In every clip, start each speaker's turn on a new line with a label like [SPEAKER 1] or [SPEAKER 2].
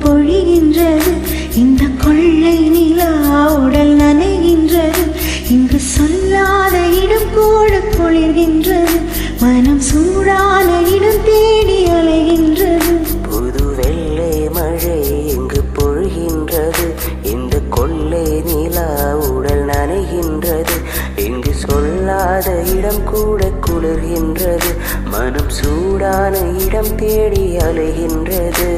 [SPEAKER 1] பொழிகின்றது. இந்த கொள்ளை நிலா உடல் நனைகின்றது. இங்கு சொல்லாத இடம் கூட பொழிகின்றது. மனம் சூடான இடம் தேடி அலைகின்றது.
[SPEAKER 2] புது வெள்ளை மழை இங்கு பொழிகின்றது. இந்த கொள்ளை நிலா உடல் நனைகின்றது. இங்கு சொல்லாத இடம் கூட குளிர்கின்றது. மனம் சூடான இடம் தேடி அலைகின்றது.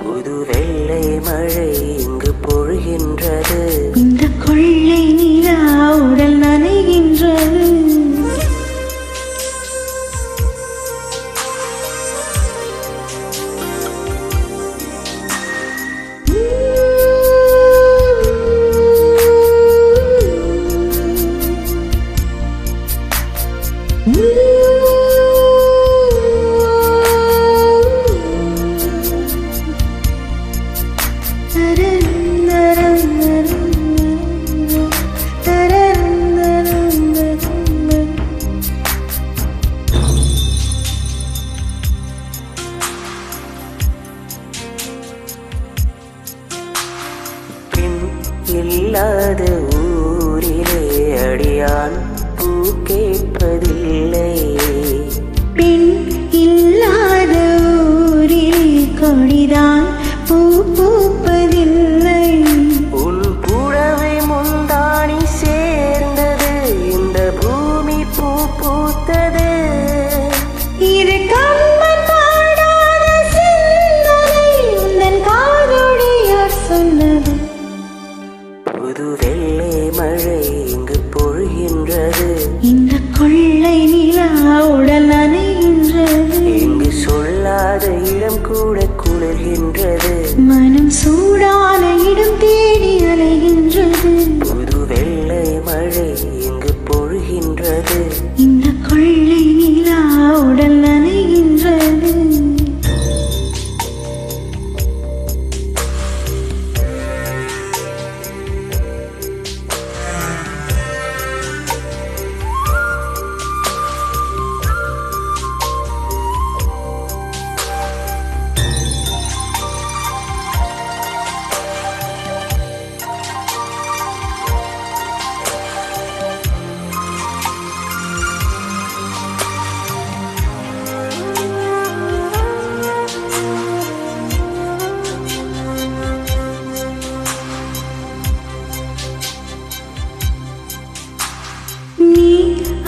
[SPEAKER 2] புது வெள்ளை மழை இங்கு பொழிகின்றது.
[SPEAKER 1] இந்த கொள்ளை நிலா உடல் நனைகின்றது.
[SPEAKER 2] இல்லாத ஊரிலே அடியான் பூ கேட்பதில்லை.
[SPEAKER 1] பெண் இல்லாத ஊரில் கொடிதான் பூ பூப்பதில்லை.
[SPEAKER 2] உன் புடவை முந்தாணி சேர்ந்தது. இந்த பூமி பூ பூத்தது.
[SPEAKER 1] இது கம்பன் பாடாத சிந்தனை. உந்தன் காதோடு யார் சொன்னது?
[SPEAKER 2] புது வெள்ளை மழை இங்கு பொழிகின்றது.
[SPEAKER 1] இந்த கொள்ளை நிலா உடல் நனைகின்றது.
[SPEAKER 2] இங்கு சொல்லாத இடம் கூட குளிர்கின்றது.
[SPEAKER 1] மனம் சூடான இடம் தேடி அலைகின்றது.
[SPEAKER 2] புது வெள்ளை மழை இங்கு பொழிகின்றது.
[SPEAKER 1] இந்த கொள்ளை நிலா உடல் நனைகின்றது.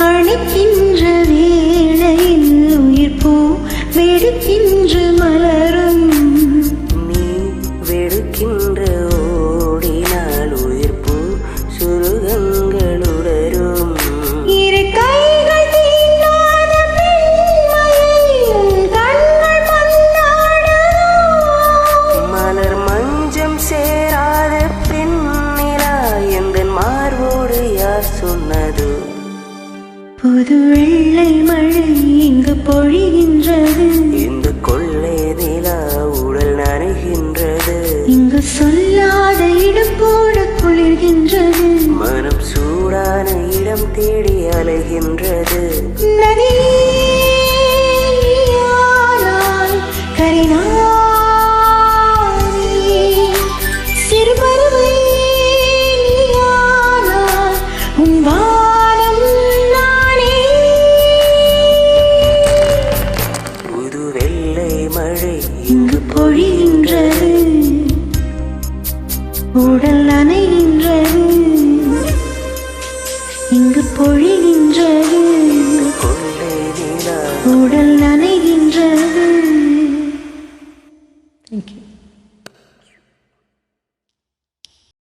[SPEAKER 1] அணைக்கின்ற வேளையில் உயிர் பூ வெடுக்கின்ற மலரும்.
[SPEAKER 2] நீ வெடுக்கின்ற ஓடினால் உயிர் பூ சுருகங்களுடரும்.
[SPEAKER 1] இரு கைகள் தீண்டாத பெண்மையில் கண்கள் மன்னாடும்.
[SPEAKER 2] மலர் மஞ்சம் சேராத பெண்ணிலா எந்தன் மார்போடு யார் சொன்னது?
[SPEAKER 1] புது வெள்ளை மழை இங்கு பொழிகின்றது.
[SPEAKER 2] இந்த கொள்ளை நிலா உடல் நனைகின்றது.
[SPEAKER 1] இங்கு சொல்லாத இடம் கூட குளிர்கின்றது.
[SPEAKER 2] மனம் சூடான இடம் தேடி அலைகின்றது.
[SPEAKER 1] நதியானால் கரிநாளி சிறுபருவை நீயானால் உன் வானம் நானே.
[SPEAKER 2] புது வெள்ளை மழை
[SPEAKER 1] இங்கு பொழிகின்றது. உடல் நனைகின்றது. இங்கு பொழிகின்றது.
[SPEAKER 2] கொள்ளை நிலா
[SPEAKER 1] உடல் நனைகின்றது. Thank you.